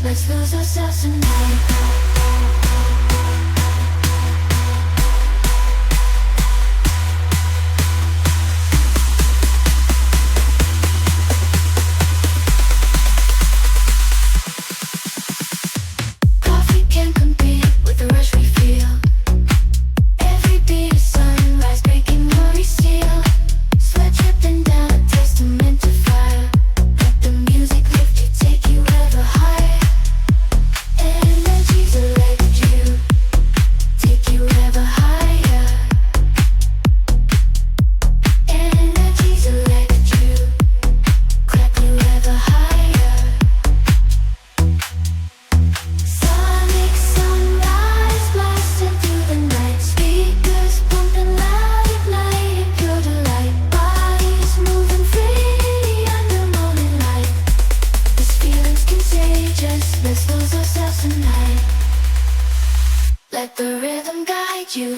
Let's lose ourselves tonight. Coffee can't compete with the rush we feel. Every beat is sunrise, breaking worry seal. Sweat dripping down, a testament to fire. Let the music lift you, take you ever higher. Energy's electric, take you ever higher. Energy's electric, clap you ever higher. Sonic sunrise blasting through the night. Speakers pumping loud, igniting pure delight. Bodies moving freely under morning light. This feeling's contagious, let's lose ourselves tonight. Let the rhythm guide you.